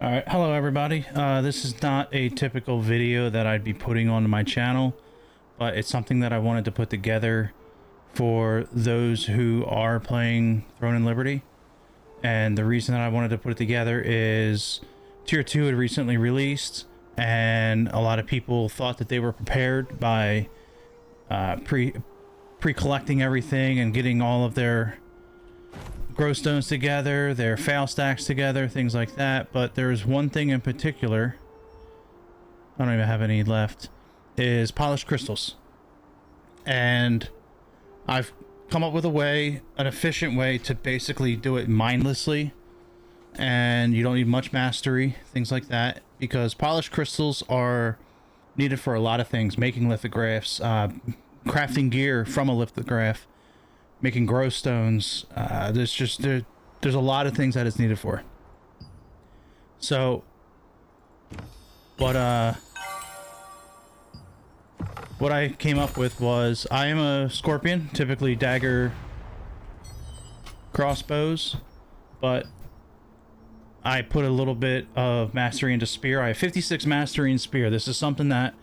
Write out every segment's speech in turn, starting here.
Alright, hello everybody. This is not a typical video that I'd be putting on my channel, but it's something that I wanted to put together for those who are playing Throne and Liberty. And the reason that I wanted to put it together is Tier 2 had recently released, and a lot of people thought that they were prepared by pre-collecting everything and getting all of their grow stones together, their fail stacks together, things like that. But there's one thing in particular, I don't even have any left, is polished crystals. And I've come up with a way, an efficient way to basically do it mindlessly, and you don't need much mastery, things like that, because polished crystals are needed for a lot of things: making lithographs, crafting gear from a lithograph, making grow stones. There's a lot of things that it's needed for. So what I came up with was, I am a scorpion, typically dagger crossbows, but I put a little bit of mastery into spear. I have 56 mastery in spear. This is something that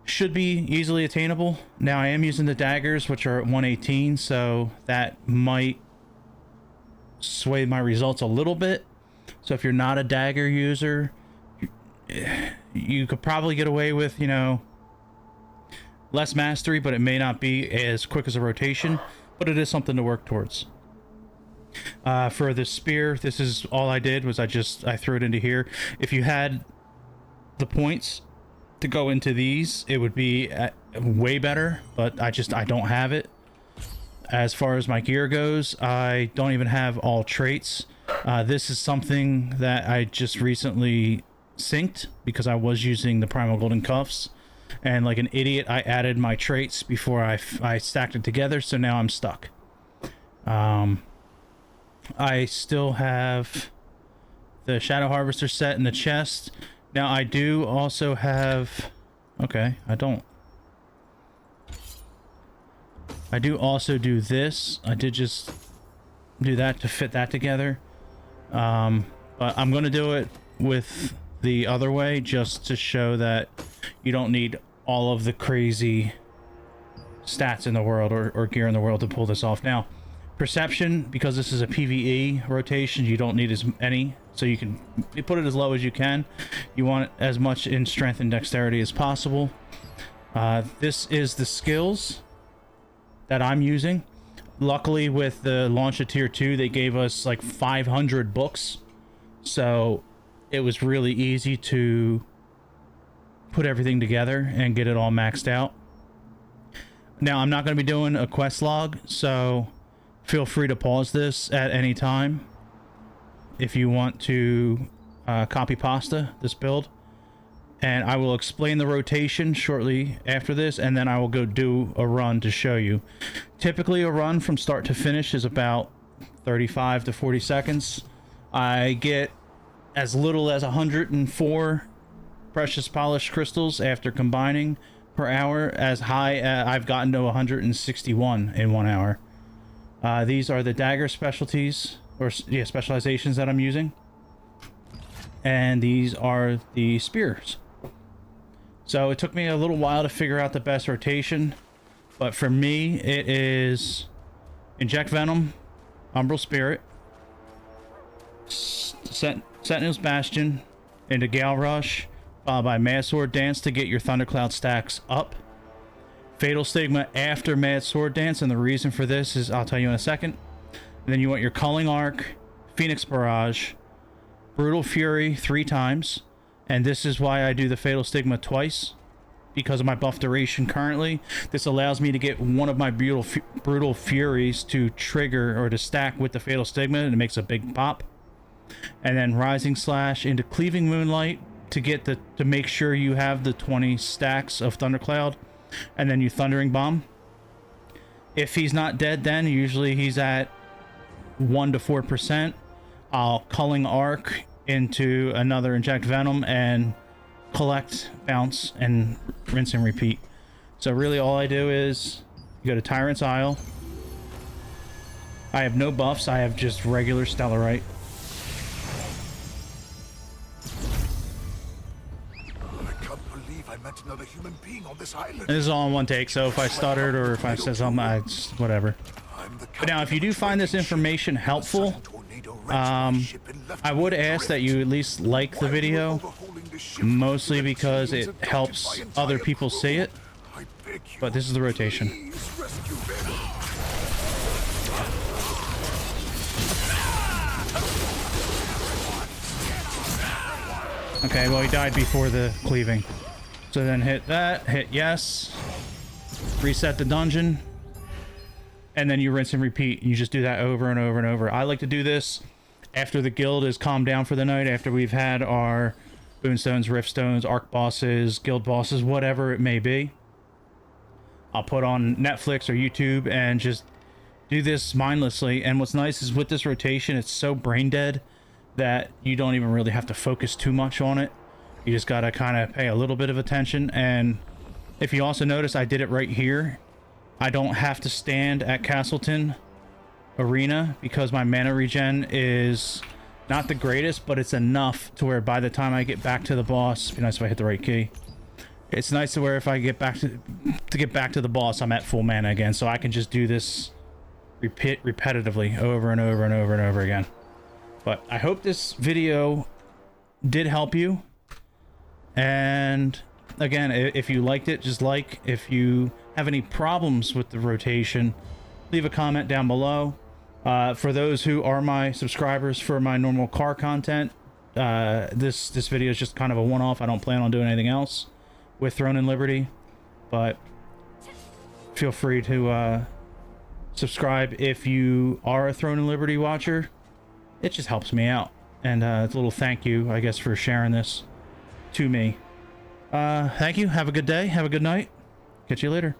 should be easily attainable. Now I am using the daggers, which are at 118, so that might sway my results a little bit. So if you're not a dagger user, you could probably get away with, you know, less mastery, but it may not be as quick as a rotation, but it is something to work towards. For the spear, this is all I did, was I threw it into here. If you had the points to go into these, it would be way better, but I don't have it. As far as my gear goes, I don't even have all traits. This is something that I just recently synced because I was using the Primal Golden Cuffs, and like an idiot I added my traits before I stacked it together, so now I'm stuck. I still have the Shadow Harvester set in the chest. Now I do also have, okay, I do also do this. I did just do that to fit that together. But I'm going to do it with the other way, just to show that you don't need all of the crazy stats in the world or gear in the world to pull this off. Now, perception, because this is a PvE rotation, you don't need as any, so you can put it as low as you can. You want as much in strength and dexterity as possible. This is the skills that I'm using. Luckily, with the launch of Tier 2, they gave us like 500 books, so it was really easy to put everything together and get it all maxed out. Now, I'm not going to be doing a quest log, so feel free to pause this at any time if you want to copy pasta this build, and I will explain the rotation shortly after this, and then I will go do a run to show you. Typically a run from start to finish is about 35 to 40 seconds. I get as little as 104 precious polished crystals after combining per hour. As high I've gotten to 161 in 1 hour. These are the dagger specialties, or yeah, specializations that I'm using, and these are the spears. So it took me a little while to figure out the best rotation, but for me it is Inject Venom, Umbral Spirit, Sentinel's Bastion into Gale Rush, followed by Mad Sword Dance to get your Thundercloud stacks up. Fatal Stigma after Mad Sword Dance, and the reason for this is I'll tell you in a second. And then you want your Culling Arc, Phoenix Barrage, Brutal Fury 3 times, and this is why I do the Fatal Stigma twice, because of my buff duration currently. This allows me to get one of my Brutal Furies to trigger or to stack with the Fatal Stigma, and it makes a big pop. And then Rising Slash into Cleaving Moonlight to get to make sure you have the 20 stacks of Thundercloud. And then you Thundering Bomb. If he's not dead, then usually he's at 1 to 4%. I'll Culling Arc into another Inject Venom and collect, bounce, and rinse and repeat. So really all I do is you go to Tyrant's Isle. I have no buffs, I have just regular Stellarite. another human being on this island. This is all in one take, so if I stuttered or if I said something, it's whatever. But now, if you do find this information helpful, I would ask that you at least like the video, mostly because it helps other people see it. But this is the rotation. Okay, well, he died before the cleaving. So then hit that, hit yes, reset the dungeon, and then you rinse and repeat. You just do that over and over and over. I like to do this after the guild is calmed down for the night, after we've had our boonstones, riftstones, arc bosses, guild bosses, whatever it may be. I'll put on Netflix or YouTube and just do this mindlessly. And what's nice is with this rotation, it's so brain dead that you don't even really have to focus too much on it. You just gotta kind of pay a little bit of attention. And if you also notice, I did it right here. I don't have to stand at Castleton Arena because my mana regen is not the greatest, but it's enough to where by the time I get back to the boss, it'd be nice if I hit the right key. It's nice to where if I get back to the boss, I'm at full mana again, so I can just do this repetitively over and over and over and over again. But I hope this video did help you. And again, if you liked it, just like. If you have any problems with the rotation, leave a comment down below. For those who are my subscribers for my normal car content, this video is just kind of a one-off. I don't plan on doing anything else with Throne and Liberty, but feel free to subscribe if you are a Throne and Liberty watcher. It just helps me out, and it's a little thank you, I guess, for sharing this to me. Thank you. Have a good day. Have a good night. Catch you later.